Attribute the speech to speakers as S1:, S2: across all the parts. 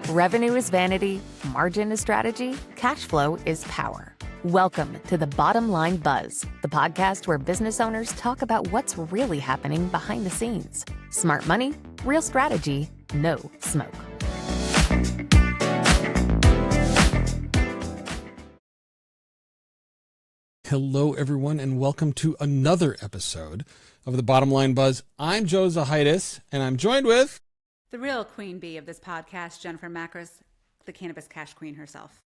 S1: Revenue is vanity, margin is strategy, cash flow is power. Welcome to the Bottom Line Buzz, the podcast where business owners talk about what's really happening behind the scenes. Smart money, real strategy, no smoke.
S2: Hello, everyone, and welcome to another episode of the Bottom Line Buzz. I'm Joe Zahaitis, and I'm joined with...
S3: the real queen bee of this podcast, Jennifer Macros, the cannabis cash queen herself.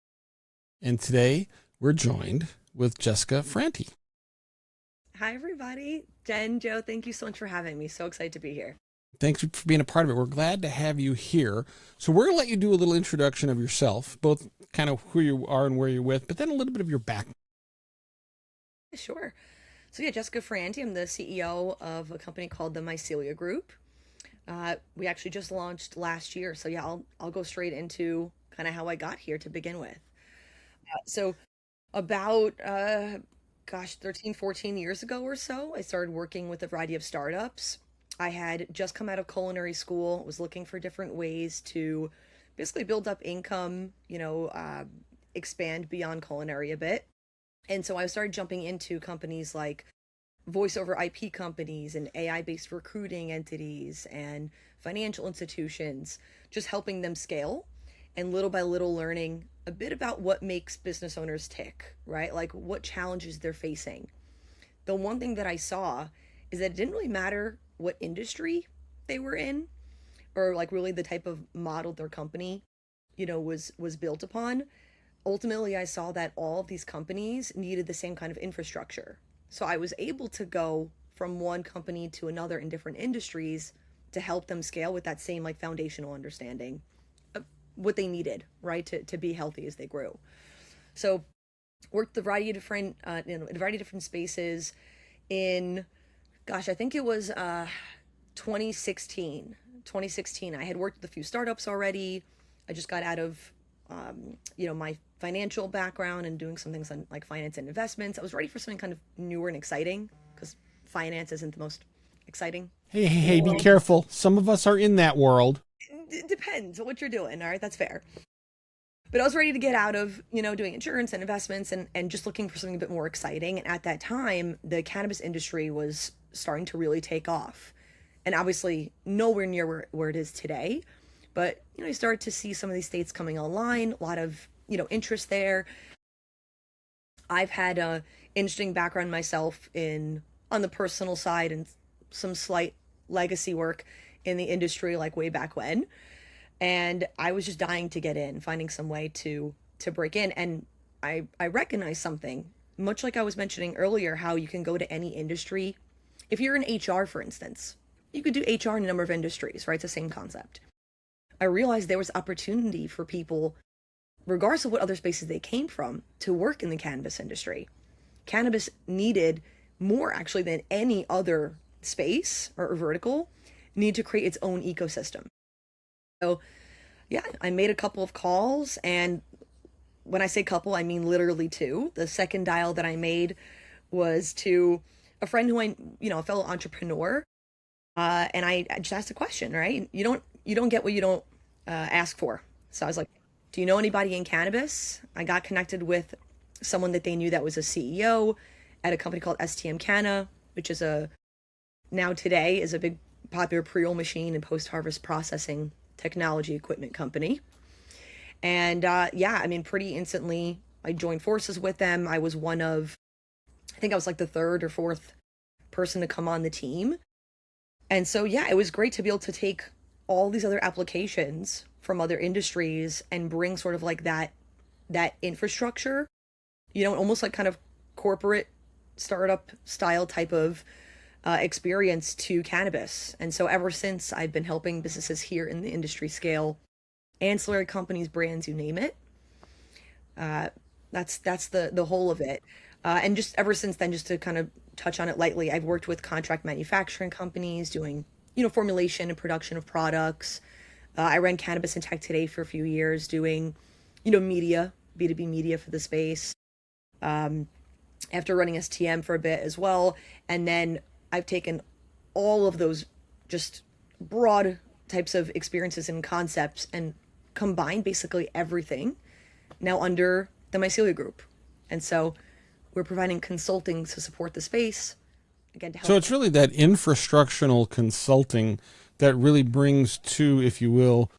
S2: And today, we're joined with Jessica Ferranti.
S4: Hi, everybody. Jen, Joe, thank you so much for having me. So excited to be here.
S2: Thanks for being a part of it. We're glad to have you here. So we're going to let you do a little introduction of yourself, both kind of who you are and where you're with, but then a little bit of your background.
S4: Sure. So Jessica Ferranti. I'm the CEO of a company called the Mycelia Group. We actually just launched last year. So I'll go straight into kind of how I got here to begin with. So about, 13, 14 years ago or so, I started working with a variety of startups. I had just come out of culinary school, was looking for different ways to basically build up income, expand beyond culinary a bit. And so I started jumping into companies like voice over IP companies and AI-based recruiting entities and financial institutions, just helping them scale and little by little learning a bit about what makes business owners tick, right? Like what challenges they're facing. The one thing that I saw is that it didn't really matter what industry they were in or like really the type of model their company, was built upon. Ultimately, I saw that all of these companies needed the same kind of infrastructure. So I was able to go from one company to another in different industries to help them scale with that same like foundational understanding of what they needed, right, to be healthy as they grew. So worked a variety of different, spaces in, I think it was 2016. 2016, I had worked with a few startups already. I just got out of my financial background and doing some things on like finance and investments. I was ready for something kind of newer and exciting because finance isn't the most exciting.
S2: Hey, be careful. Some of us are in that world.
S4: It depends on what you're doing. All right, that's fair. But I was ready to get out of, doing insurance and investments and just looking for something a bit more exciting. And at that time, the cannabis industry was starting to really take off. And obviously nowhere near where it is today. But, you start to see some of these states coming online, a lot of, interest there. I've had a interesting background myself on the personal side and some slight legacy work in the industry, like way back when. And I was just dying to get in, finding some way to break in. And I recognize something, much like I was mentioning earlier, how you can go to any industry. If you're in HR, for instance, you could do HR in a number of industries, right? It's the same concept. I realized there was opportunity for people, regardless of what other spaces they came from, to work in the cannabis industry. Cannabis needed more actually than any other space or vertical, need to create its own ecosystem. So I made a couple of calls, and when I say couple, I mean literally two. The second dial that I made was to a friend who a fellow entrepreneur, and I just asked a question, right? You don't get what you don't ask for. So I was like, do you know anybody in cannabis? I got connected with someone that they knew that was a CEO at a company called STM Canna, which is today is a big popular pre-roll machine and post-harvest processing technology equipment company. And pretty instantly I joined forces with them. I was I think I was like the third or fourth person to come on the team. And so, it was great to be able to take all these other applications from other industries and bring sort of like that infrastructure, almost like kind of corporate startup style type of experience to cannabis. And so ever since, I've been helping businesses here in the industry scale, ancillary companies, brands, you name it. That's the whole of it. And just ever since then, just to kind of touch on it lightly, I've worked with contract manufacturing companies doing, formulation and production of products. I ran Cannabis and Tech Today for a few years doing, media, B2B media for the space. After running STM for a bit as well. And then I've taken all of those just broad types of experiences and concepts and combined basically everything now under the Mycelia Group. And so we're providing consulting to support the space, again, to help.
S2: So it's really that infrastructural consulting that really brings to, if you will,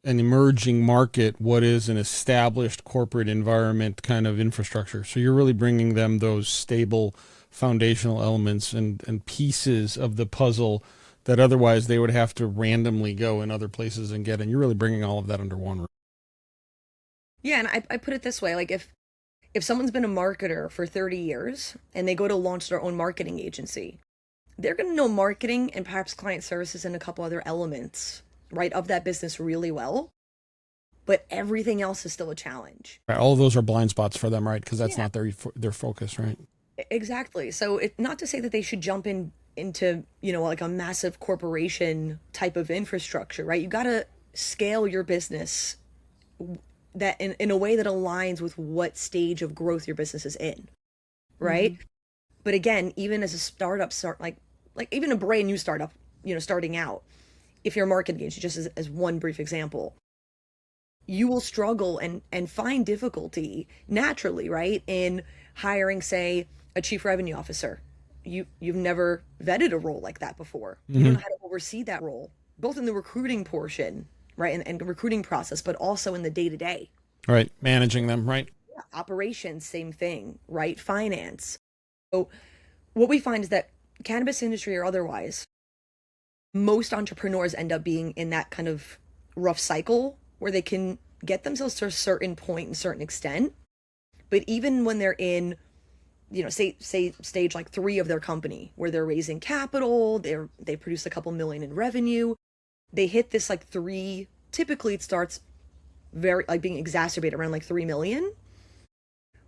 S2: an emerging market what is an established corporate environment kind of infrastructure. So you're really bringing them those stable foundational elements and pieces of the puzzle that otherwise they would have to randomly go in other places and get. And you're really bringing all of that under one roof.
S4: Yeah, and I put it this way, like if someone's been a marketer for 30 years and they go to launch their own marketing agency, they're going to know marketing and perhaps client services and a couple other elements, right, of that business really well. But everything else is still a challenge.
S2: Right, all of those are blind spots for them, right? Because that's not their focus, right?
S4: Exactly. So not to say that they should jump into, like a massive corporation type of infrastructure, right? You got to scale your business that in a way that aligns with what stage of growth your business is in, right? Mm-hmm. But again, even as a startup, like even a brand new startup, starting out, if you're a marketing agency, just as one brief example, you will struggle and find difficulty naturally, right, in hiring, say, a chief revenue officer. You've never vetted a role like that before. Mm-hmm. You don't know how to oversee that role, both in the recruiting portion, right, and the recruiting process, but also in the day-to-day.
S2: Right, managing them, right?
S4: Yeah, operations, same thing, right? Finance. So what we find is that cannabis industry or otherwise, most entrepreneurs end up being in that kind of rough cycle where they can get themselves to a certain point and certain extent. But even when they're in, say stage like 3 of their company, where they're raising capital, they produce a couple million in revenue, they hit this like 3, typically it starts very like being exacerbated around like 3 million,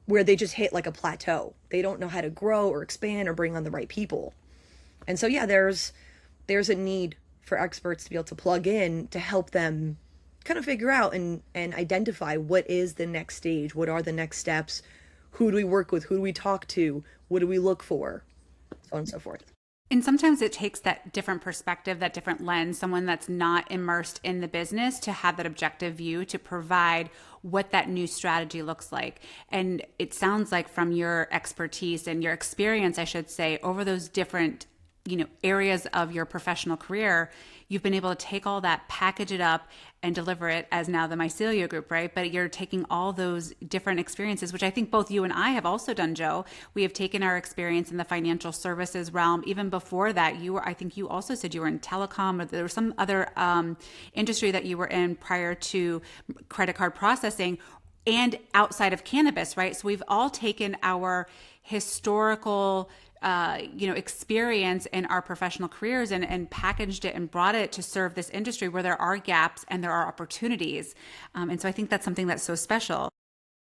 S4: where they just hit like a plateau. They don't know how to grow or expand or bring on the right people. And so, yeah, there's a need for experts to be able to plug in to help them kind of figure out and identify what is the next stage, what are the next steps, who do we work with, who do we talk to, what do we look for, so on and so forth.
S3: And sometimes it takes that different perspective, that different lens, someone that's not immersed in the business to have that objective view to provide what that new strategy looks like. And it sounds like from your expertise and your experience, I should say, over those different areas of your professional career, you've been able to take all that, package it up, and deliver it as now the Mycelia Group, right? But you're taking all those different experiences, which I think both you and I have also done, Joe. We have taken our experience in the financial services realm. Even before that, I think you also said you were in telecom, or there was some other industry that you were in prior to credit card processing, and outside of cannabis, right? So we've all taken our historical experience in our professional careers and packaged it and brought it to serve this industry where there are gaps and there are opportunities. And so I think that's something that's so special.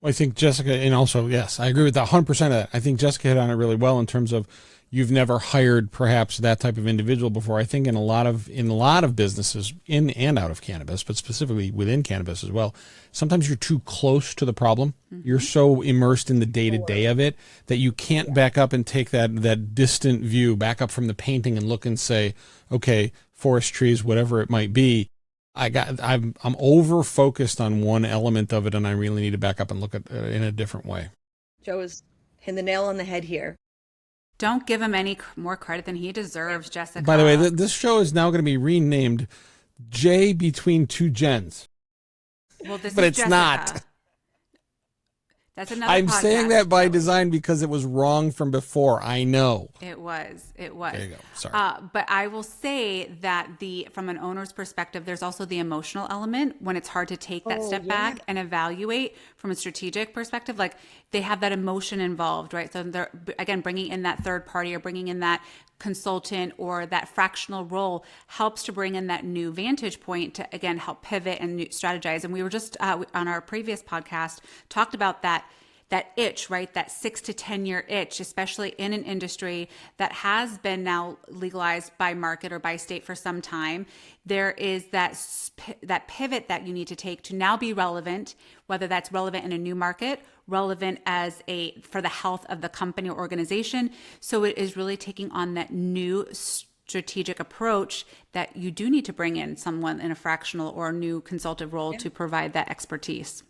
S2: Well, I think Jessica, and also, yes, I agree with that 100% of that. I think Jessica hit on it really well in terms of you've never hired perhaps that type of individual before. I think in a lot of businesses in and out of cannabis, but specifically within cannabis as well, sometimes you're too close to the problem. Mm-hmm. You're so immersed in the day-to-day of it that you can't back up and take that distant view, back up from the painting and look and say, okay, forest trees, whatever it might be. I'm over focused on one element of it, and I really need to back up and look at it in a different way.
S4: Joe is hitting the nail on the head here.
S3: Don't give him any more credit than he deserves, Jessica.
S2: By the way, this show is now going to be renamed J Between Two Gens.
S3: Well,
S2: but it's
S3: Jessica.
S2: not.
S3: That's another
S2: I'm
S3: podcast.
S2: saying that by design because it was wrong from before. I know.
S3: It was. There you
S2: go. Sorry.
S3: But I will say that from an owner's perspective, there's also the emotional element when it's hard to take that step back and evaluate from a strategic perspective. Like they have that emotion involved, right? So they're, again, bringing in that third party or bringing in that consultant or that fractional role helps to bring in that new vantage point to, again, help pivot and strategize. And we were just on our previous podcast talked about that itch, right? That 6 to 10 year itch, especially in an industry that has been now legalized by market or by state for some time. There is that pivot that you need to take to now be relevant, whether that's relevant in a new market, relevant for the health of the company or organization. So it is really taking on that new strategic approach that you do need to bring in someone in a fractional or a new consultative role to provide that expertise.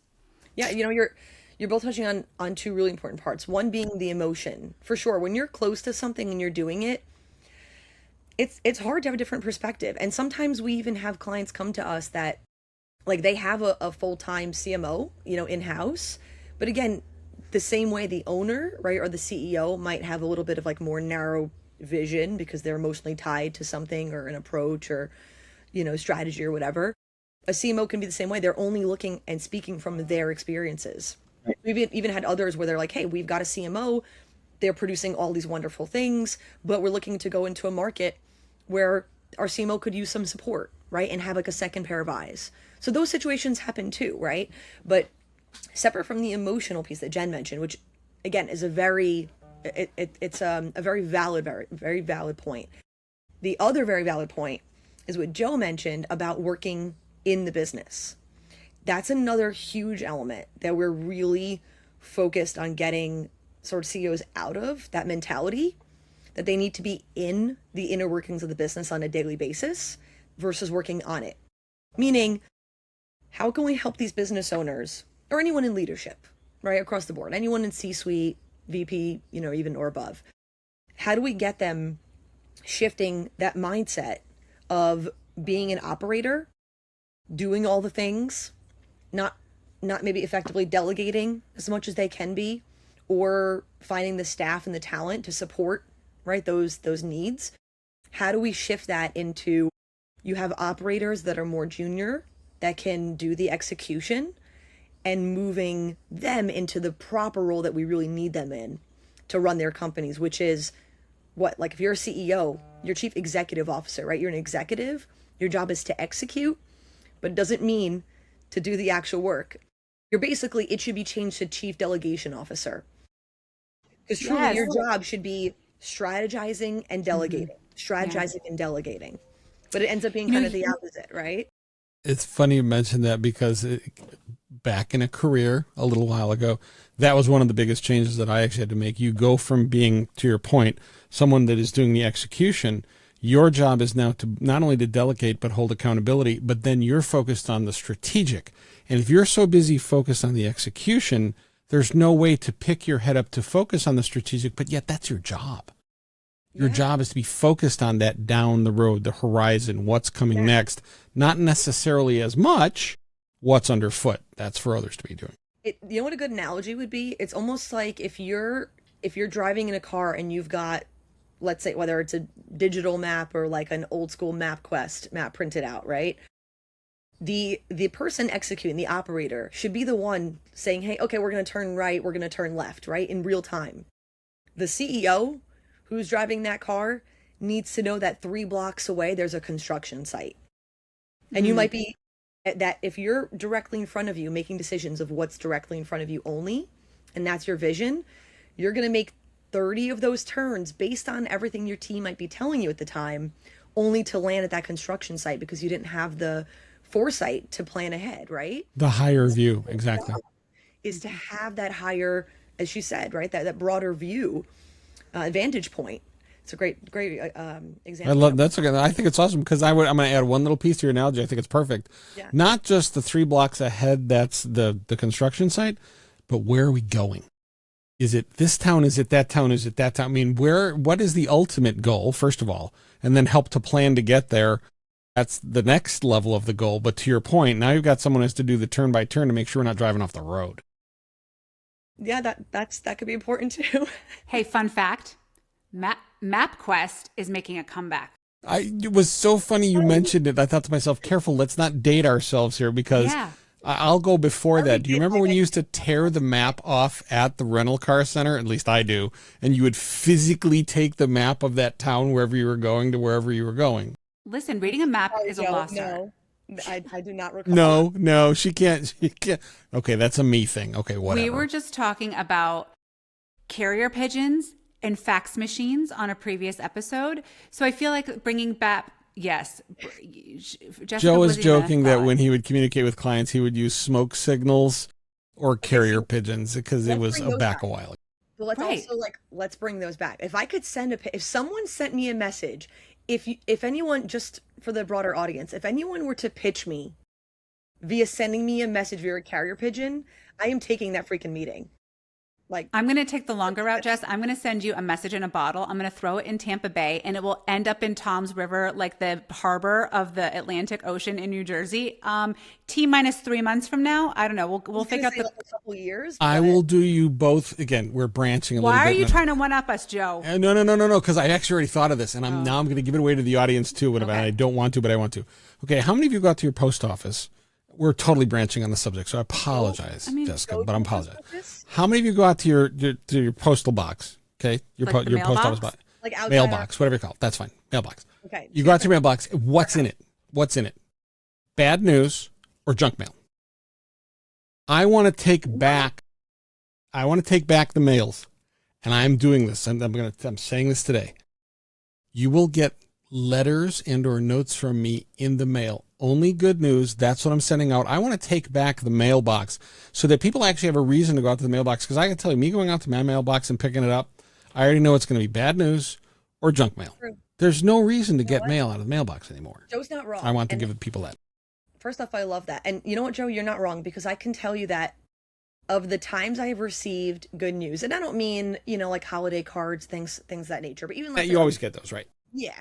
S4: Yeah, you're both touching on two really important parts. One being the emotion. For sure, when you're close to something and you're doing it, it's hard to have a different perspective. And sometimes we even have clients come to us that like they have a full-time CMO, in-house. But again, the same way the owner, right, or the CEO might have a little bit of like more narrow vision because they're emotionally tied to something or an approach or, strategy or whatever. A CMO can be the same way. They're only looking and speaking from their experiences. We've even had others where they're like, hey, we've got a CMO. They're producing all these wonderful things, but we're looking to go into a market where our CMO could use some support, right? And have like a second pair of eyes. So those situations happen too, right? But separate from the emotional piece that Jen mentioned, which again is a very valid, very valid point. The other very valid point is what Joe mentioned about working in the business. That's another huge element that we're really focused on getting sort of CEOs out of, that mentality that they need to be in the inner workings of the business on a daily basis versus working on it. Meaning, how can we help these business owners or anyone in leadership, right, across the board, anyone in C-suite, VP, even or above? How do we get them shifting that mindset of being an operator, doing all the things, not maybe effectively delegating as much as they can be, or finding the staff and the talent to support, right, those needs? How do we shift that into, you have operators that are more junior that can do the execution, and moving them into the proper role that we really need them in to run their companies, which is what, like if you're a CEO, you're chief executive officer, right? You're an executive. Your job is to execute, but it doesn't mean to do the actual work. It should be changed to chief delegation officer. Because truly your job should be strategizing and delegating, and delegating. But it ends up being kind of the opposite, right?
S2: It's funny you mentioned that because back in a career a little while ago, that was one of the biggest changes that I actually had to make. You go from being, to your point, someone that is doing the execution. Your job is now to not only to delegate, but hold accountability, but then you're focused on the strategic. And if you're so busy focused on the execution, there's no way to pick your head up to focus on the strategic, but yet that's your job. Your job is to be focused on that down the road, the horizon, what's coming next, not necessarily as much what's underfoot. That's for others to be doing.
S4: You know what a good analogy would be? It's almost like if you're driving in a car and you've got, let's say, whether it's a digital map or like an old school MapQuest map printed out, right? The person executing, the operator, should be the one saying, hey, okay, we're going to turn right, we're going to turn left, right? In real time. The CEO who's driving that car needs to know that 3 blocks away, there's a construction site. And you might be that if you're directly in front of you making decisions of what's directly in front of you only, and that's your vision, you're going to make 30 of those turns based on everything your team might be telling you at the time, only to land at that construction site because you didn't have the foresight to plan ahead, right?
S2: The higher view, exactly.
S4: Is to have that higher, as she said, right? That broader view, vantage point. It's a great example.
S2: I love that's okay. I think it's awesome because I'm going to add one little piece to your analogy. I think it's perfect. Yeah. Not just the 3 blocks ahead, that's the construction site, but where are we going? Is it this town? Is it that town? Is it that town? I mean, what is the ultimate goal, first of all, and then help to plan to get there. That's the next level of the goal. But to your point, now you've got someone who has to do the turn by turn to make sure we're not driving off the road.
S4: Yeah, that could be important too.
S3: Hey, fun fact, MapQuest is making a comeback.
S2: It was so funny you mentioned it. I thought to myself, careful, let's not date ourselves here because I'll go before that. Do you remember when you used to tear the map off at the rental car center? At least I do. And you would physically take the map of that town wherever you were going to wherever you were going.
S3: Listen, reading a map is a lost art.
S4: No, I do not recall.
S2: No, she can't. Okay, that's a me thing. Okay, whatever.
S3: We were just talking about carrier pigeons and fax machines on a previous episode. So I feel like bringing back, yes. Jessica
S2: Joe was joking that when he would communicate with clients, he would use smoke signals or carrier pigeons because it was back a while ago.
S4: But let's bring those back. If I could if someone sent me a message if anyone, just for the broader audience, if anyone were to pitch me via sending me a message via a carrier pigeon, I am taking that freaking meeting. Like,
S3: I'm going to take the longer route, Jess. I'm going to send you a message in a bottle. I'm going to throw it in Tampa Bay, and it will end up in Tom's River, like the harbor of the Atlantic Ocean in New Jersey. T minus 3 months from now, I don't know. We'll figure out
S4: like a couple years.
S2: I will do you both. Again, we're branching a little bit.
S3: Why are you trying to one up us, Joe?
S2: No. Because I actually already thought of this, and I'm going to give it away to the audience too. Whatever.
S3: Okay.
S2: I don't want to, but I want to. Okay. How many of you go out to your post office? We're totally branching on the subject, so I apologize, Jessica, but I'm apologizing. How many of you go out to your postal box? Okay, your
S3: Like the
S2: your post
S3: mailbox?
S2: office box,
S4: Like outside
S2: mailbox, whatever you call it. That's fine. Mailbox.
S4: Okay.
S2: You go out to your mailbox. What's in it? What's in it? Bad news or junk mail? I want to take back the mails, and I'm doing this. I'm saying this today. You will get letters and or notes from me in the mail. Only good news. That's what I'm sending out. I want to take back the mailbox so that people actually have a reason to go out to the mailbox. Because I can tell you, me going out to my mailbox and picking it up, I already know it's going to be bad news or junk mail.
S4: True.
S2: There's no reason to get mail out of the mailbox anymore.
S4: Joe's not wrong.
S2: I want to give people that.
S4: First off, I love that. And you know what, Joe? You're not wrong, because I can tell you that of the times I have received good news, and I don't mean, like holiday cards, things of that nature, but even like
S2: You always get those, right?
S4: Yeah.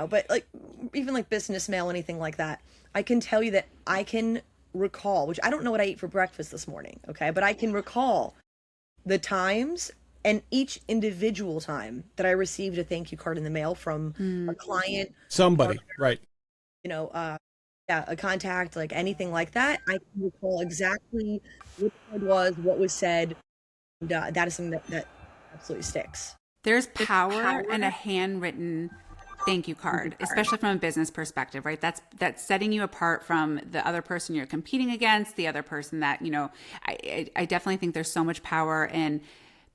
S4: But like even like business mail, anything like that, I can tell you that I can recall, which I don't know what I ate for breakfast this morning, okay? But I can recall the times and each individual time that I received a thank you card in the mail from a client,
S2: Somebody, right?
S4: A contact, like anything like that. I can recall exactly what it was, what was said. And, that is something that absolutely sticks.
S3: There's power in a handwritten thank you card, especially from a business perspective, right? That's setting you apart from the other person you're competing against, the other person that, I definitely think there's so much power in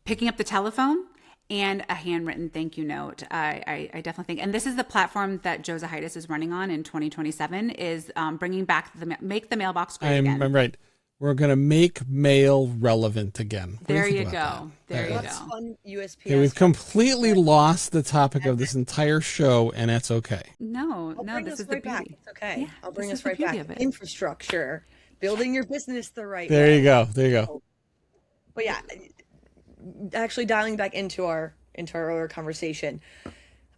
S3: picking up the telephone and a handwritten thank you note. I definitely think, and this is the platform that Joe Zahidis is running on in 2027, is bringing back make the mailbox great again.
S2: I'm right. We're going to make mail relevant again.
S3: There you go. There you go.
S4: Fun USPS.
S2: Okay, we've completely lost the topic of this entire show, and that's okay.
S3: No, this is the
S4: back.
S3: beauty.
S4: It's okay.
S3: Yeah,
S4: I'll bring
S3: this
S4: us
S3: is the
S4: right
S3: beauty
S4: back.
S3: of it.
S4: Infrastructure, building your business the right
S2: There
S4: way.
S2: you go.
S4: But yeah, actually dialing back into our earlier conversation,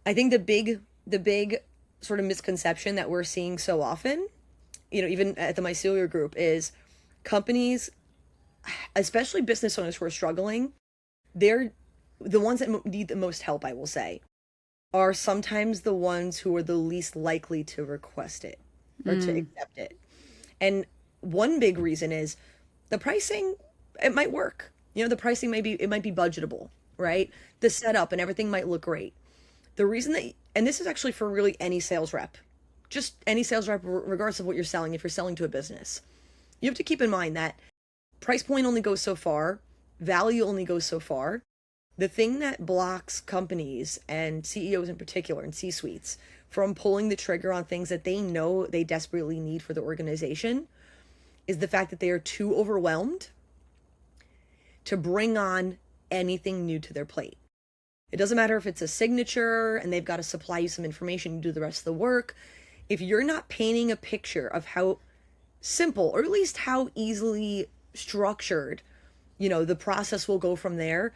S4: I think the big sort of misconception that we're seeing so often, even at the Mycelia Group, is companies, especially business owners who are struggling, they're the ones that need the most help, I will say, are sometimes the ones who are the least likely to request it or to accept it. And one big reason is the pricing. It might work. The pricing might be budgetable, right? The setup and everything might look great. The reason that, and this is actually for really any sales rep, just any sales rep, regardless of what you're selling, if you're selling to a business, you have to keep in mind that price point only goes so far, value only goes so far. The thing that blocks companies and CEOs in particular and C-suites from pulling the trigger on things that they know they desperately need for the organization is the fact that they are too overwhelmed to bring on anything new to their plate. It doesn't matter if it's a signature and they've got to supply you some information, you do the rest of the work. If you're not painting a picture of how simple, or at least how easily structured, the process will go from there,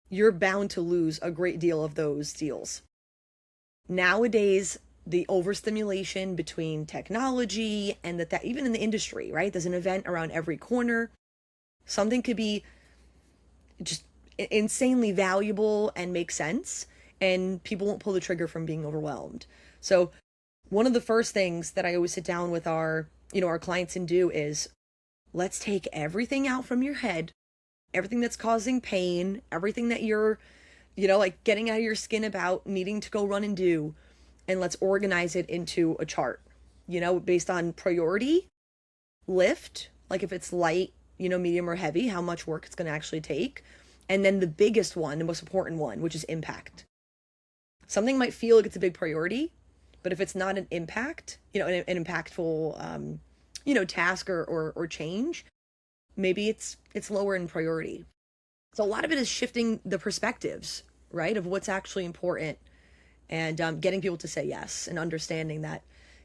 S4: you're bound to lose a great deal of those deals. Nowadays, the overstimulation between technology and that even in the industry, right? There's an event around every corner. Something could be just insanely valuable and make sense, and people won't pull the trigger from being overwhelmed. So one of the first things that I always sit down with our clients and do is, let's take everything out from your head, everything that's causing pain, everything that you're, like getting out of your skin about needing to go run and do, and let's organize it into a chart, based on priority, lift, like if it's light, medium or heavy, how much work it's going to actually take. And then the biggest one, the most important one, which is impact. Something might feel like it's a big priority, but if it's not an impact, an impactful, task or change, maybe it's lower in priority. So a lot of it is shifting the perspectives, right, of what's actually important and getting people to say yes and understanding that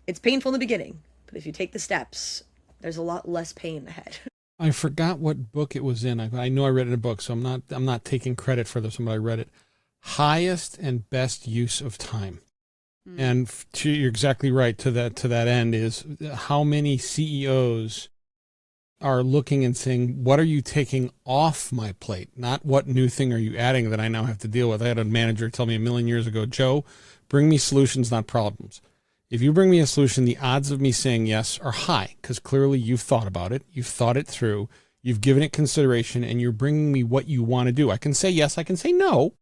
S4: it's painful in the beginning, but if you take the steps, there's a lot less pain ahead.
S2: I forgot what book it was in. I know I read it in a book, so I'm not taking credit for this one, but I read it. Highest and best use of time. And you're exactly right to that end is how many CEOs are looking and saying, what are you taking off my plate? Not what new thing are you adding that I now have to deal with. I had a manager tell me a million years ago, Joe, bring me solutions, not problems. If you bring me a solution, the odds of me saying yes are high because clearly you've thought about it. You've thought it through. You've given it consideration and you're bringing me what you want to do. I can say yes. I can say no.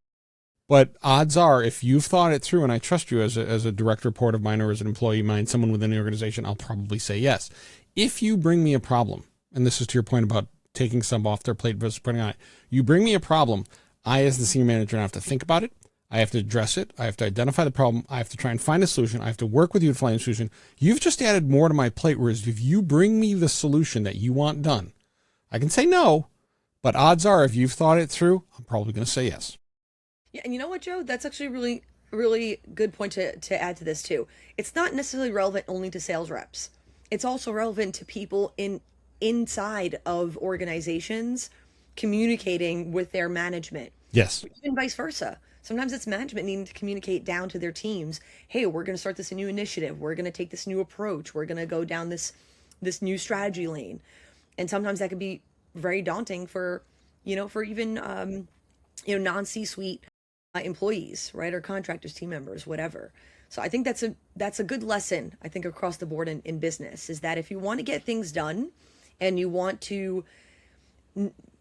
S2: But odds are, if you've thought it through, and I trust you as a direct report of mine or as an employee of mine, someone within the organization, I'll probably say yes. If you bring me a problem, and this is to your point about taking some off their plate versus putting on it, you bring me a problem, I as the senior manager have to think about it. I have to address it. I have to identify the problem. I have to try and find a solution. I have to work with you to find a solution. You've just added more to my plate, whereas if you bring me the solution that you want done, I can say no, but odds are if you've thought it through, I'm probably going to say yes.
S4: Yeah, and you know what, Joe? That's actually a really, really good point to add to this too. It's not necessarily relevant only to sales reps. It's also relevant to people inside of organizations communicating with their management.
S2: Yes.
S4: Even vice versa. Sometimes it's management needing to communicate down to their teams. Hey, we're going to start this new initiative. We're going to take this new approach. We're going to go down this new strategy lane. And sometimes that can be very daunting for even non-C-suite employees, right? Or contractors, team members, whatever. So I think that's a good lesson, I think, across the board in business, is that if you want to get things done and you want to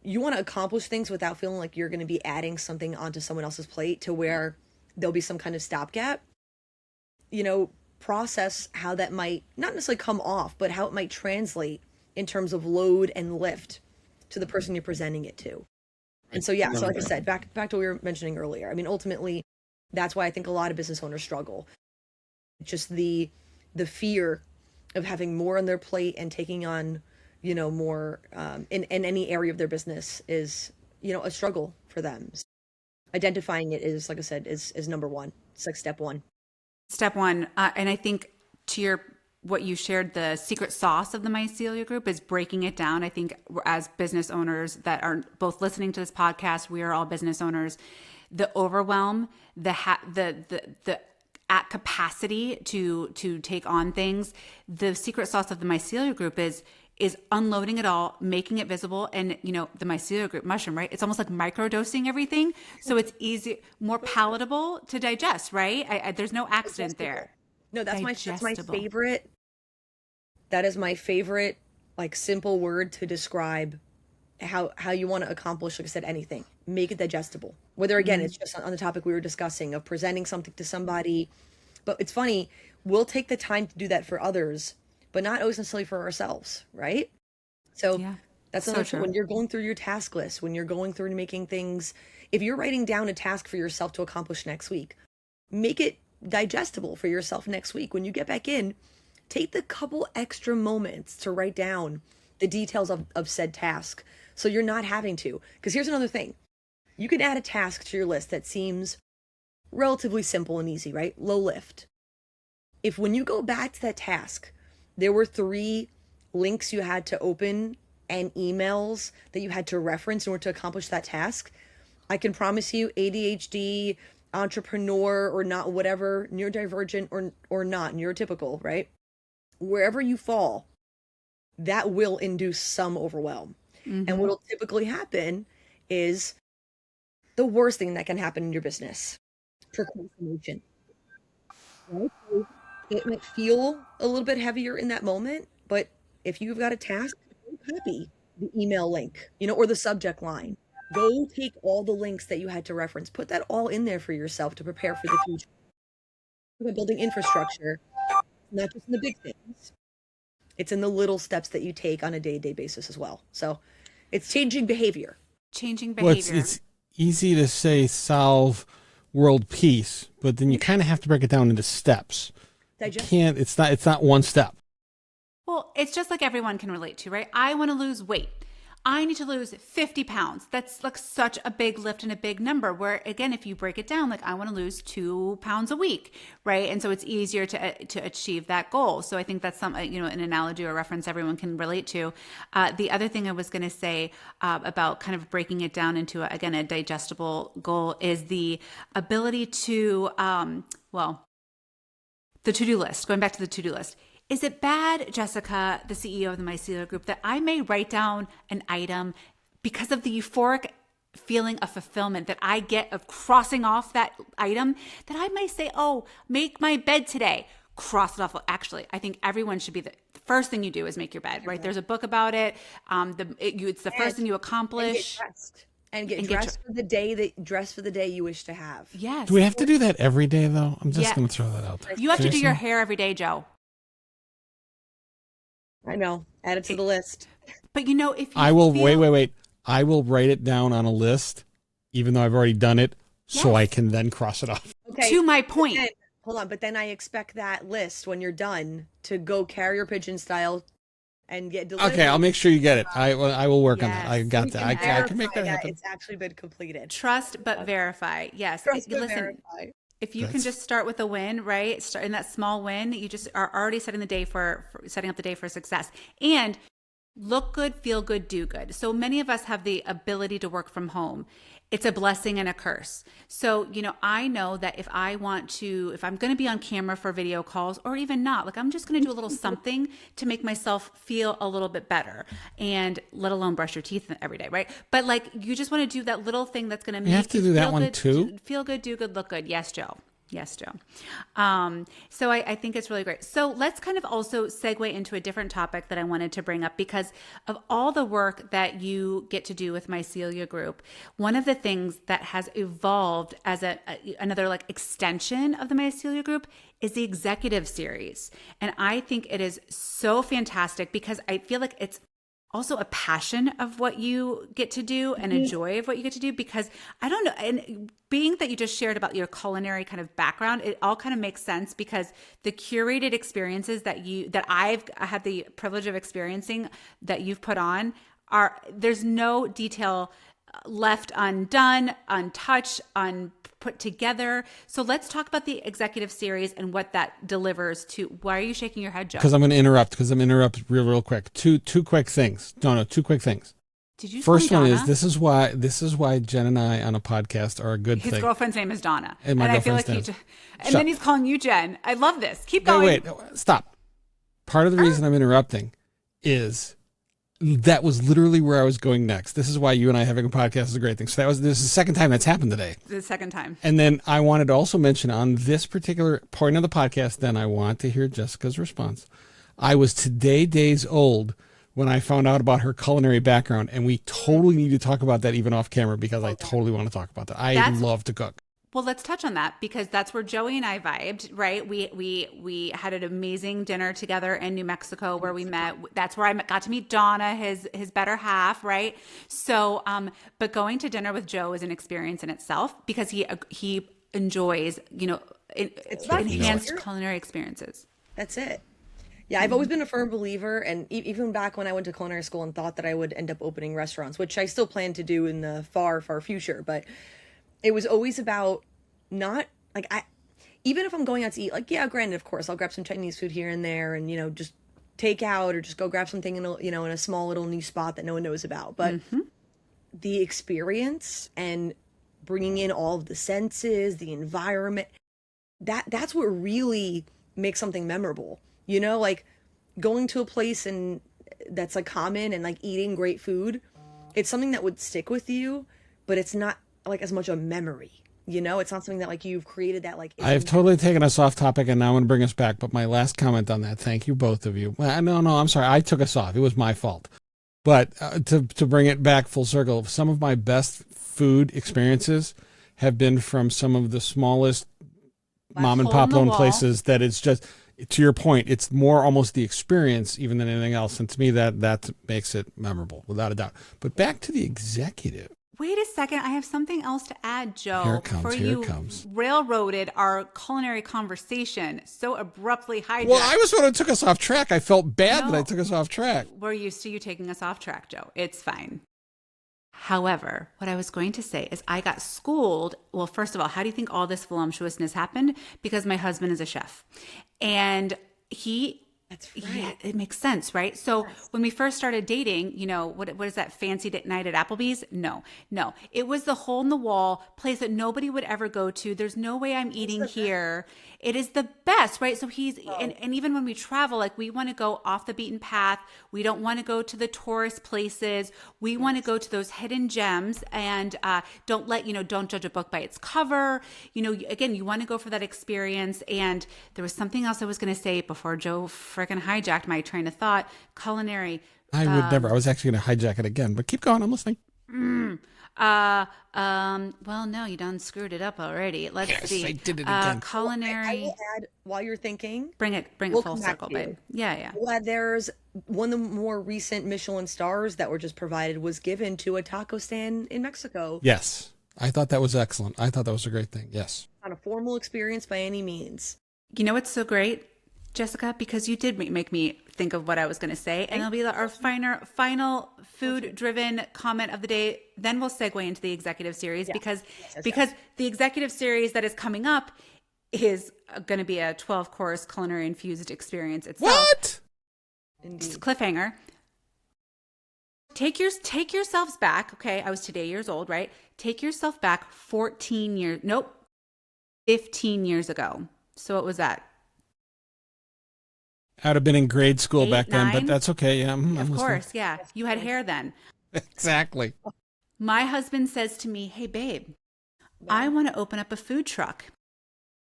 S4: accomplish things without feeling like you're going to be adding something onto someone else's plate to where there'll be some kind of stopgap, process how that might not necessarily come off, but how it might translate in terms of load and lift to the person you're presenting it to. And so, yeah, so like I said, back to what we were mentioning earlier, I mean, ultimately, that's why I think a lot of business owners struggle. Just the fear of having more on their plate and taking on, more in any area of their business is, a struggle for them. Identifying it is, like I said, is number one. It's like step one.
S3: Step one. And I think to what you shared, the secret sauce of the Mycelia Group is breaking it down. I think as business owners that are both listening to this podcast, we are all business owners. The overwhelm, the at capacity to take on things. The secret sauce of the Mycelia Group is unloading it all, making it visible. And, the Mycelia Group mushroom, right? It's almost like microdosing everything. So it's easy, more palatable to digest, right? There's no accident there.
S4: No, that's my favorite. That is my favorite, like, simple word to describe how you want to accomplish, like I said, anything. Make it digestible. Whether, again, it's just on the topic we were discussing of presenting something to somebody. But it's funny, we'll take the time to do that for others, but not always necessarily for ourselves, right? So yeah, that's another thing. When you're going through your task list, when you're going through and making things, if you're writing down a task for yourself to accomplish next week, make it digestible for yourself next week. When you get back in, take the couple extra moments to write down the details of said task so you're not having to. Because here's another thing. You can add a task to your list that seems relatively simple and easy, right? Low lift. If when you go back to that task, there were 3 links you had to open and emails that you had to reference in order to accomplish that task, I can promise you ADHD, entrepreneur or not, whatever, neurodivergent or not, neurotypical, right? Wherever you fall, that will induce some overwhelm. Mm-hmm. And what will typically happen is the worst thing that can happen in your business: procrastination. Right? It might feel a little bit heavier in that moment, but if you've got a task, copy the email link, or the subject line. Go take all the links that you had to reference. Put that all in there for yourself to prepare for the future. About building infrastructure, not just in the big things. It's in the little steps that you take on a day-to-day basis as well. So it's changing behavior.
S2: Well, it's easy to say solve world peace, but then you kind of have to break it down into steps. It's not one step.
S3: Well, it's just like everyone can relate to, right? I want to lose weight. I need to lose 50 pounds. That's like such a big lift and a big number, where again, if you break it down, like I want to lose 2 pounds a week, right? And so it's easier to achieve that goal. So I think that's some, an analogy or reference everyone can relate to. The other thing I was going to say about kind of breaking it down into, again, a digestible goal is the ability to, the to-do list, going back to the to-do list. Is it bad, Jessica, the CEO of the Mycelia Group, that I may write down an item because of the euphoric feeling of fulfillment that I get of crossing off that item, that I may say, oh, make my bed today, cross it off? Actually, I think everyone should be the first thing you do is make your bed, right? There's a book about it. It's the first thing you accomplish.
S4: And get dressed for the day you wish to have.
S3: Yes.
S2: Do we have to do that every day, though? I'm just going to throw that out there.
S3: You have to do your hair every day, Joe.
S4: I know. Add it to the list.
S3: But if you
S2: wait. I will write it down on a list, even though I've already done it, so I can then cross it off.
S4: Okay.
S3: To my point.
S4: Hold on, but then I expect that list when you're done to go carrier pigeon style and get delivered.
S2: Okay, I'll make sure you get it. I will work on that. I got that. I can make that happen.
S4: It's actually been completed.
S3: Trust but verify. Yes. Verify. If you can just start with a win, right? Start in that small win, you just are already setting up the day for success. And look good, feel good, do good. So many of us have the ability to work from home. It's a blessing and a curse. So, I know that if I'm going to be on camera for video calls, or even not, like I'm just going to do a little something to make myself feel a little bit better, and let alone brush your teeth every day, right? But like, you just want to do that little thing that's going to make
S2: you have to do that one
S3: good,
S2: too.
S3: Feel good, do good, look good. Yes, Joe. So I think it's really great. So let's kind of also segue into a different topic that I wanted to bring up, because of all the work that you get to do with Mycelia Group. One of the things that has evolved as another like extension of the Mycelia Group is the executive series. And I think it is so fantastic, because I feel like it's also a passion of what you get to do and a joy of what you get to do, because I don't know. And being that you just shared about your culinary kind of background, it all kind of makes sense, because the curated experiences that I've had the privilege of experiencing that you've put on there's no detail left undone, untouched, put together. So let's talk about the executive series and what that delivers to. Why are you shaking your head, Joe?
S2: Because I'm going to interrupt. Real quick. Two quick things. No, two quick things.
S3: Did you?
S2: First one is this is why Jen and I on a podcast are a good thing.
S3: His girlfriend's name is Donna,
S2: and
S3: I feel like then he's calling you Jen. I love this. Keep going.
S2: Wait, stop. Part of the reason I'm interrupting is that was literally where I was going next. This is why you and I having a podcast is a great thing. So this is the second time that's happened today.
S3: The second time.
S2: And then I wanted to also mention on this particular point of the podcast, then I want to hear Jessica's response. I was today days old when I found out about her culinary background, and we totally need to talk about that even off camera, because I totally want to talk about that. I love to cook.
S3: Well, let's touch on that, because that's where Joey and I vibed, right? We had an amazing dinner together in New Mexico where we met. That's where I got to meet Donna, his better half, right? So, but going to dinner with Joe is an experience in itself, because he enjoys, enhanced culinary experiences.
S4: That's it. Yeah, I've always been a firm believer, and even back when I went to culinary school and thought that I would end up opening restaurants, which I still plan to do in the far, far future, but it was always about not like even if I'm going out to eat, like, yeah, granted, of course, I'll grab some Chinese food here and there, and just take out or just go grab something in a small little new spot that no one knows about. But the experience and bringing in all of the senses, the environment, that's what really makes something memorable. Like going to a place and that's like common and like eating great food, it's something that would stick with you, but it's not like as much a memory, it's not something that like you've created that like.
S2: I've totally taken us off topic, and now I'm going to bring us back. But my last comment on that, thank you both of you. Well, no, I'm sorry, I took us off. It was my fault. But to bring it back full circle, some of my best food experiences have been from some of the smallest mom and pop owned places. That it's just, to your point, it's more almost the experience even than anything else. And to me, that makes it memorable without a doubt. But back to the executive.
S3: Wait a second. I have something else to add, Joe.
S2: Here it comes.
S3: Before
S2: Here
S3: you
S2: it comes.
S3: railroaded our culinary conversation so abruptly hijacked.
S2: Well, I was the one who took us off track. I felt bad that I
S3: No.
S2: took us off track.
S3: We're used to you taking us off track, Joe. It's fine. However, what I was going to say is I got schooled. Well, first of all, how do you think all this voluptuousness happened? Because my husband is a chef. And
S4: That's right.
S3: yeah, it makes sense, right? So when we first started dating, what is that fancy night at Applebee's? No. It was the hole in the wall place that nobody would ever go to. There's no way I'm eating here. It is the best, right? So and even when we travel, like we want to go off the beaten path. We don't want to go to the tourist places. We want to go to those hidden gems and don't judge a book by its cover. Again, you want to go for that experience. And there was something else I was going to say before Joe freaking hijacked my train of thought. Culinary.
S2: I would never. I was actually going to hijack it again, but keep going. I'm listening.
S3: Well, no, you done screwed it up already. Let's see.
S2: I did it again.
S3: Culinary.
S4: I will add, while you're thinking,
S3: Bring it
S4: We'll
S3: full
S4: come back
S3: circle,
S4: to you.
S3: babe. Yeah.
S4: well, there's one of the more recent Michelin stars that were just provided was given to a taco stand in Mexico.
S2: Yes. I thought that was excellent. I thought that was a great thing. Yes.
S4: Not a formal experience by any means.
S3: You know what's so great, Jessica? Because you did make me think of what I was going to say, and it'll be our final food-driven comment of the day. Then we'll segue into the executive series because the executive series that is coming up is going to be a 12-course culinary infused experience itself.
S2: What?
S4: Indeed.
S3: Cliffhanger. Take yourselves back. Okay, I was today years old, right? Take yourself back 15 years ago. So what was that?
S2: I'd have been in grade school
S3: 8,
S2: back then,
S3: 9?
S2: but that's okay. Yeah, I'm
S3: Of
S2: listening.
S3: course, yeah. You had hair then.
S2: Exactly.
S3: My husband says to me, "Hey, babe, I want to open up a food truck."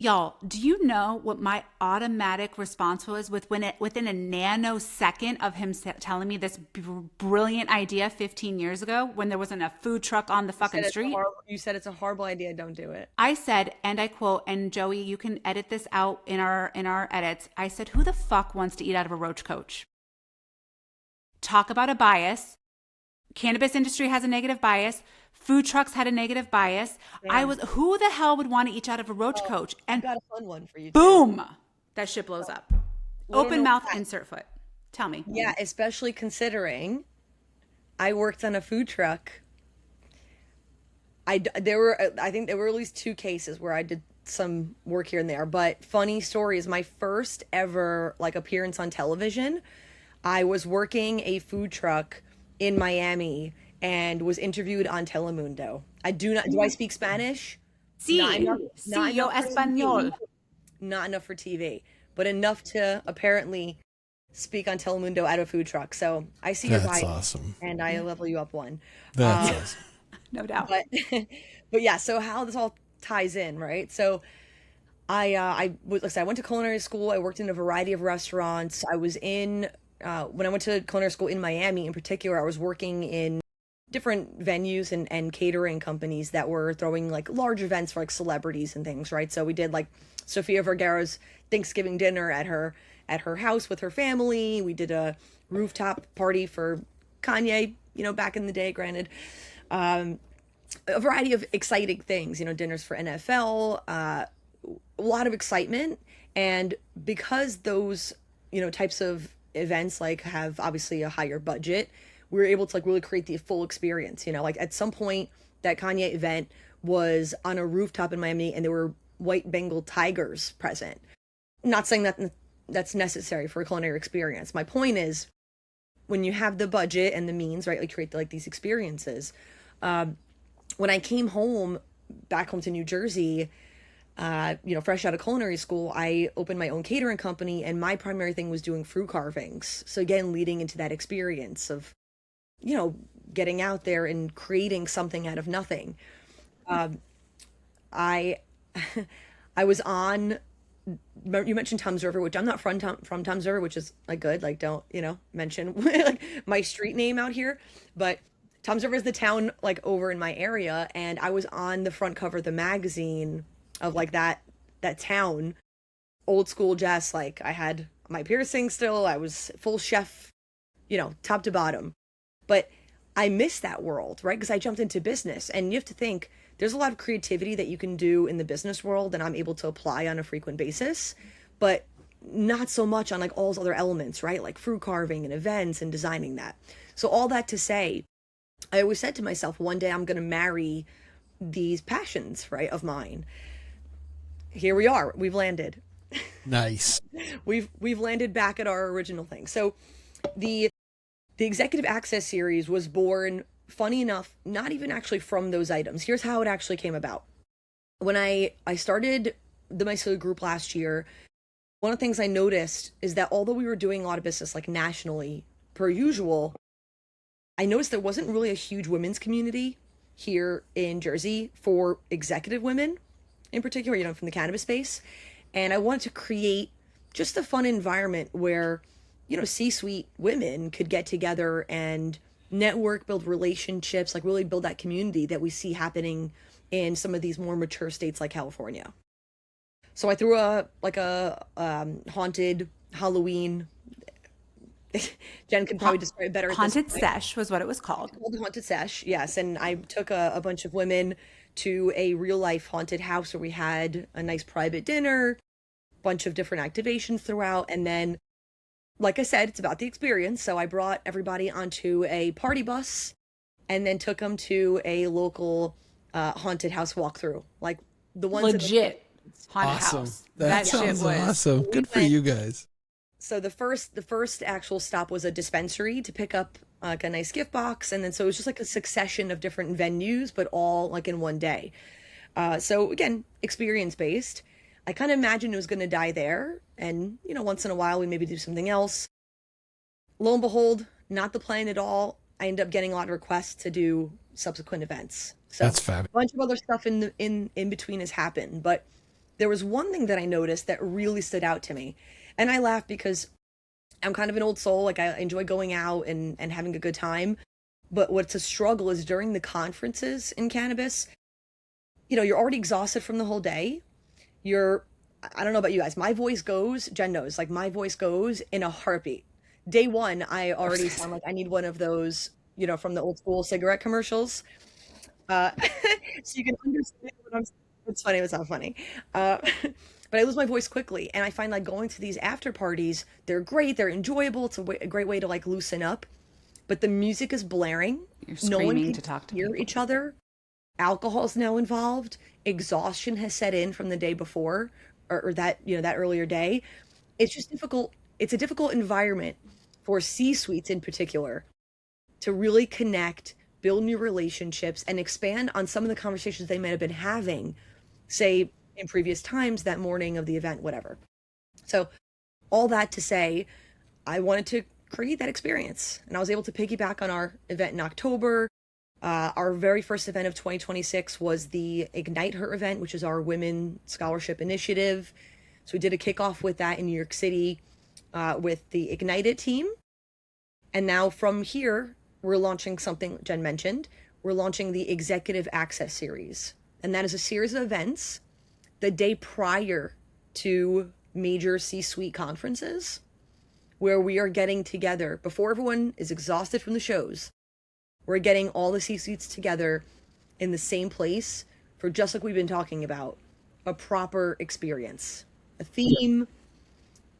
S3: Y'all, do you know what my automatic response was within a nanosecond of him telling me this brilliant idea 15 years ago when there wasn't a food truck on the fucking street?
S4: You said it's a horrible idea. Don't do it.
S3: I said, and I quote, and Joey, you can edit this out in our edits. I said, "Who the fuck wants to eat out of a roach coach?" Talk about a bias. Cannabis industry has a negative bias. Food trucks had a negative bias. Who the hell would want to eat out of a roach coach?
S4: I
S3: And
S4: got a fun one for you.
S3: boom, that shit blows up.
S4: Little
S3: Open
S4: known
S3: mouth,
S4: fact.
S3: insert foot. Tell me.
S4: Yeah, especially considering I worked on a food truck. I think there were at least 2 cases where I did some work here and there. But funny story is my first ever appearance on television. I was working a food truck in Miami and was interviewed on Telemundo. Do I speak Spanish?
S3: Sí,
S4: Not enough
S3: yo
S4: for
S3: español.
S4: TV. Not enough for TV, but enough to apparently speak on Telemundo at a food truck. So I see your
S2: That's
S4: bias,
S2: awesome.
S4: and I level you up one.
S2: That's awesome.
S3: No doubt.
S4: But yeah, so how this all ties in, right? So I went to culinary school. I worked in a variety of restaurants. I was when I went to culinary school in Miami in particular, I was working in different venues and catering companies that were throwing large events for celebrities and things, right? So we did Sofia Vergara's Thanksgiving dinner at her house with her family. We did a rooftop party for Kanye, back in the day, granted. A variety of exciting things, dinners for NFL, a lot of excitement. And because those, types of events have obviously a higher budget, we were able to really create the full experience. At some point that Kanye event was on a rooftop in Miami and there were white Bengal tigers present. Not saying that that's necessary for a culinary experience. My point is, when you have the budget and the means, right, create these experiences. When I came back home to New Jersey, fresh out of culinary school, I opened my own catering company, and my primary thing was doing fruit carvings. So again, leading into that experience of, getting out there and creating something out of nothing. I was on. You mentioned Thames River, which I'm not from Thames River, which is good. Don't mention my street name out here, but Thames River is the town over in my area, and I was on the front cover of the magazine of that town. Old school Jess, I had my piercing still. I was full chef, top to bottom. But I miss that world, right? Because I jumped into business, and you have to think there's a lot of creativity that you can do in the business world and I'm able to apply on a frequent basis, but not so much on like all those other elements, right? Like fruit carving and events and designing that. So all that to say, I always said to myself, one day I'm going to marry these passions, right, of mine. Here we are. We've landed.
S2: Nice.
S4: We've landed back at our original thing. So the Executive Access series was born, funny enough, not even actually from those items. Here's how it actually came about. When I started the Mycelia Group last year, one of the things I noticed is that although we were doing a lot of business like nationally per usual, I noticed there wasn't really a huge women's community here in Jersey for executive women in particular, you know, from the cannabis space. And I wanted to create just a fun environment where, you know, C-suite women could get together and network, build relationships, like really build that community that we see happening in some of these more mature states like California. So I threw a haunted Halloween. Jen could probably describe it better.
S3: Haunted sesh was what it was called.
S4: The haunted sesh, yes. And I took a bunch of women to a real life haunted house where we had a nice private dinner, bunch of different activations throughout. And then, like I said, it's about the experience. So I brought everybody onto a party bus and then took them to a local haunted house walkthrough. Like the ones
S3: legit haunted
S2: awesome.
S3: house.
S2: That sounds
S3: shit was
S2: awesome. Good for you guys.
S4: So the first actual stop was a dispensary to pick up like a nice gift box, and then so it was just like a succession of different venues, but all like in one day. So again, experience based. I kind of imagined it was going to die there, and you know, once in a while we maybe do something else. Lo and behold, not the plan at all. I ended up getting a lot of requests to do subsequent events. So
S2: that's fabulous.
S4: A bunch of other stuff in between has happened, but there was one thing that I noticed that really stood out to me. And I laugh because I'm kind of an old soul. Like I enjoy going out and having a good time. But what's a struggle is during the conferences in cannabis, you know, you're already exhausted from the whole day. I don't know about you guys. My voice goes, Jen knows, like my voice goes in a heartbeat. Day one, I already sound like I need one of those, you know, from the old school cigarette commercials. So you can understand what I'm saying. It's funny, it's not funny. But I lose my voice quickly, and I find like going to these after parties, they're great, they're enjoyable, it's a great way to like loosen up, but the music is blaring.
S3: You're screaming
S4: no one
S3: to talk to
S4: hear
S3: people.
S4: each other. Alcohol's now involved. Exhaustion has set in from the day before, or that, you know, that earlier day. It's just difficult. It's a difficult environment for C-suites in particular to really connect, build new relationships, and expand on some of the conversations they might have been having, say, in previous times, that morning of the event, whatever. So all that to say, I wanted to create that experience, and I was able to piggyback on our event in October. Our very first event of 2026 was the Ignite Her event, which is our Women Scholarship Initiative. So we did a kickoff with that in New York City with the Ignite It team. And now from here, we're launching something Jen mentioned. We're launching the Executive Access series. And that is a series of events the day prior to major C-suite conferences where we are getting together before everyone is exhausted from the shows. We're getting all the C-suites together in the same place for, just like we've been talking about, a proper experience, a theme,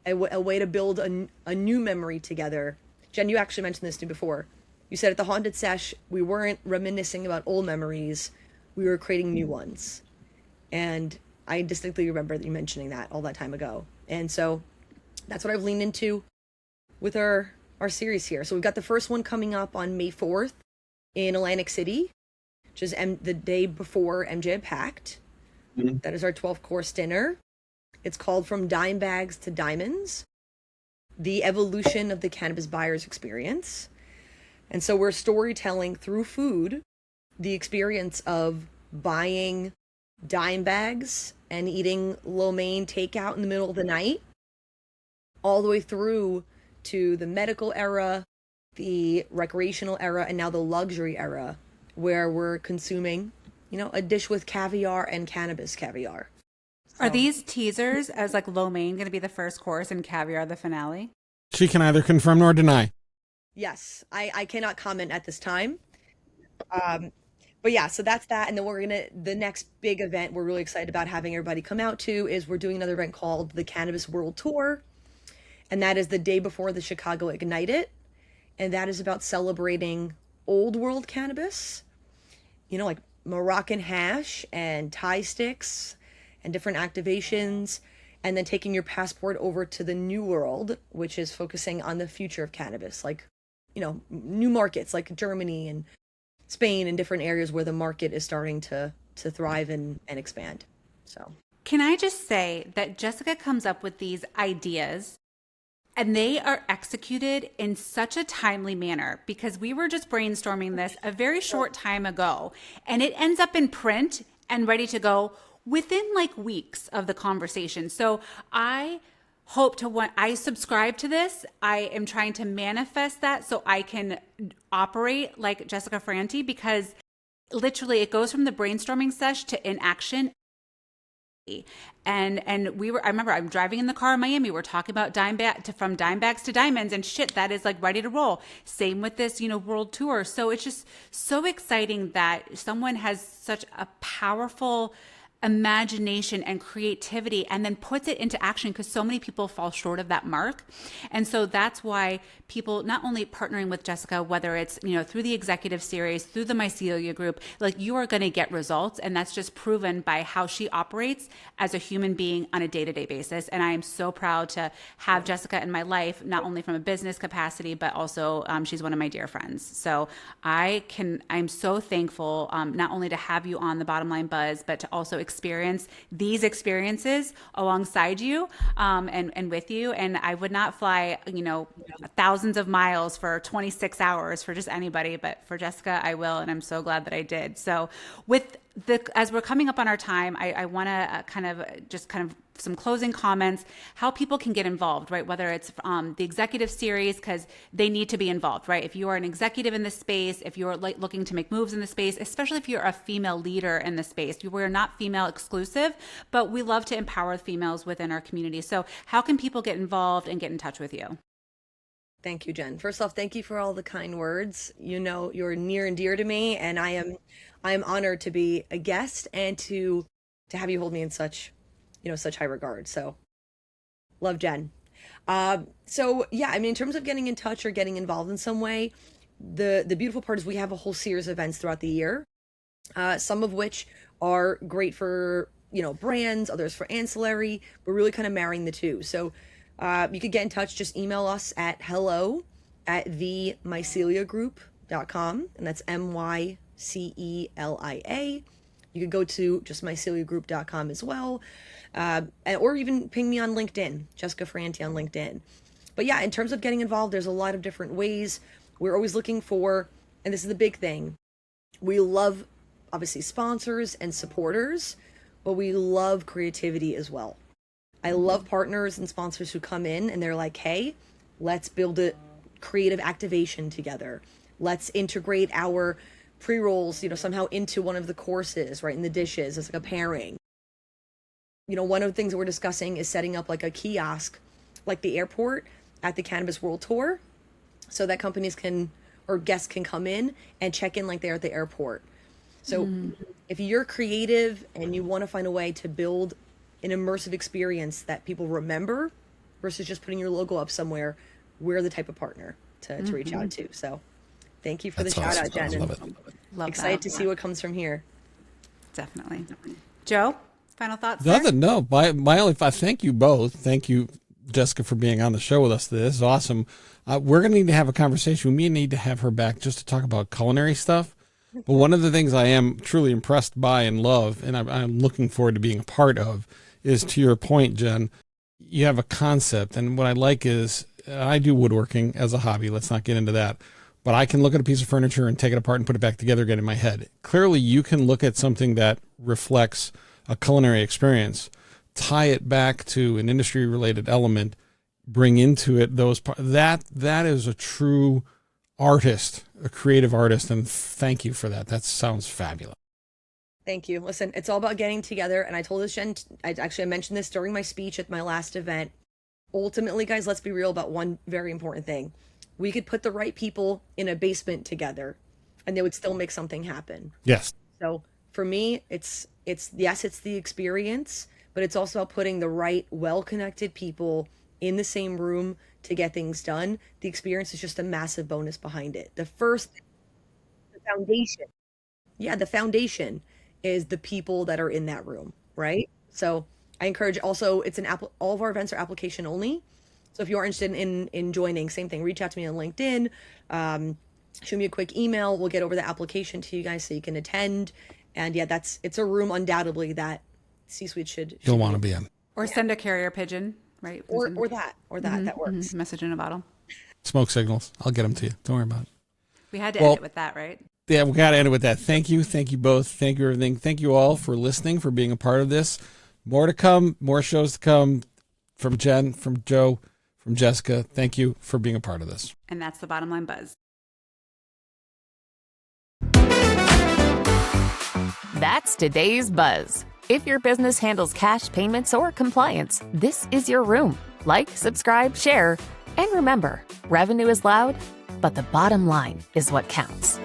S4: a way to build a new memory together. Jen, you actually mentioned this to me before. You said at the Haunted Sesh, we weren't reminiscing about old memories. We were creating new ones. And I distinctly remember you mentioning that all that time ago. And so that's what I've leaned into with our series here. So we've got the first one coming up on May 4th in Atlantic City, which is the day before MJ Impact. Mm-hmm. That is our 12-course dinner. It's called From Dime Bags to Diamonds, the evolution of the cannabis buyer's experience. And so we're storytelling through food the experience of buying dime bags and eating lo mein takeout in the middle of the night, all the way through to the medical era, the recreational era, and now the luxury era, where we're consuming, you know, a dish with caviar and cannabis caviar. So,
S3: are these teasers as like lo mein going to be the first course and caviar the finale?
S2: She can neither confirm nor deny.
S4: Yes, I cannot comment at this time. Um, but yeah, so that's that. And then the next big event we're really excited about having everybody come out to is we're doing another event called the Cannabis World Tour. And that is the day before the Chicago Ignite It. And that is about celebrating old world cannabis, like Moroccan hash and Thai sticks and different activations. And then taking your passport over to the new world, which is focusing on the future of cannabis, like, new markets like Germany and Spain and different areas where the market is starting to thrive and expand. So,
S3: Can I just say that Jessica comes up with these ideas and they are executed in such a timely manner, because we were just brainstorming this a very short time ago and it ends up in print and ready to go within like weeks of the conversation. So I subscribe to this. I am trying to manifest that so I can operate like Jessica Ferranti, because literally it goes from the brainstorming sesh to in action. And I remember I'm driving in the car in Miami, we're talking about from dime bags to diamonds, and shit, that is like ready to roll. Same with this, world tour. So it's just so exciting that someone has such a powerful imagination and creativity and then puts it into action, because so many people fall short of that mark. And so that's why people not only partnering with Jessica, whether it's through the executive series, through the Mycelia Group, like you are going to get results, and that's just proven by how she operates as a human being on a day-to-day basis. And I am so proud to have Jessica in my life, not only from a business capacity, but also she's one of my dear friends. So I'm so thankful not only to have you on the Bottom Line Buzz, but to also experience these experiences alongside you and with you. And I would not fly, thousands of miles for 26 hours for just anybody, but for Jessica, I will. And I'm so glad that I did. So as we're coming up on our time, I want to kind of some closing comments, how people can get involved, right? Whether it's the executive series, because they need to be involved, right? If you are an executive in this space, if you're looking to make moves in the space, especially if you're a female leader in the space, we're not female exclusive, but we love to empower females within our community. So how can people get involved and get in touch with you?
S4: Thank you, Jen. First off, thank you for all the kind words. You're near and dear to me, and I am honored to be a guest and to have you hold me in such high regard. So, love, Jen. So yeah, I mean, in terms of getting in touch or getting involved in some way, the beautiful part is we have a whole series of events throughout the year. Some of which are great for brands, others for ancillary. We're really kind of marrying the two. So you could get in touch, just email us at hello@themyceliagroup.com, and that's MYCELIA. You could go to just myceliagroup.com as well, or even ping me on LinkedIn, Jessica Ferranti on LinkedIn. But yeah, in terms of getting involved, there's a lot of different ways. We're always looking for, and this is the big thing, we love obviously sponsors and supporters, but we love creativity as well. I love partners and sponsors who come in and they're like, hey, let's build a creative activation together. Let's integrate our pre-rolls, somehow into one of the courses, right, in the dishes as like a pairing. One of the things that we're discussing is setting up like a kiosk, like the airport at the Cannabis World Tour, so that companies or guests can come in and check in like they're at the airport. So if you're creative and you want to find a way to build an immersive experience that people remember versus just putting your logo up somewhere, we're the type of partner to reach out to. So thank you for the shout out, Jen.
S2: Love it.
S4: Excited to see what comes from here.
S3: Definitely. Joe, final thoughts?
S2: Nothing. No. My only thought. Thank you both. Thank you, Jessica, for being on the show with us today. This is awesome. We're going to need to have a conversation. We may need to have her back just to talk about culinary stuff. But one of the things I am truly impressed by and love, and I'm looking forward to being a part of, is, to your point, Jen, you have a concept. And what I like is, I do woodworking as a hobby. Let's not get into that. But I can look at a piece of furniture and take it apart and put it back together again in my head. Clearly, you can look at something that reflects a culinary experience, tie it back to an industry-related element, bring into it those parts. That is a true artist, a creative artist, and thank you for that. That sounds fabulous.
S4: Thank you. Listen, it's all about getting together. And I told this, Jen, I mentioned this during my speech at my last event. Ultimately, guys, let's be real about one very important thing. we could put the right people in a basement together and they would still make something happen.
S2: Yes.
S4: So for me, it's yes, it's the experience, but it's also about putting the right, well-connected people in the same room to get things done. The experience is just a massive bonus behind it. The foundation. Yeah, the foundation is the people that are in that room, right? So I encourage also, all of our events are application only. So if you are interested in joining, same thing, reach out to me on LinkedIn, shoot me a quick email. We'll get over the application to you guys so you can attend. And yeah, it's a room undoubtedly that C-suite should
S2: You'll want to be in.
S3: Or send a carrier pigeon, right?
S4: Or that works.
S3: Message in a bottle.
S2: Smoke signals. I'll get them to you. Don't worry about it.
S3: We had to end it with that, right?
S2: Yeah, we got to end it with that. Thank you. Thank you both. Thank you, everything. Thank you all for listening, for being a part of this. More to come, more shows to come from Jen, from Joe, from Jessica. Thank you for being a part of this.
S3: And that's the Bottom Line Buzz.
S1: That's today's buzz. If your business handles cash payments or compliance, this is your room. Like, subscribe, share, and remember, revenue is loud, but the bottom line is what counts.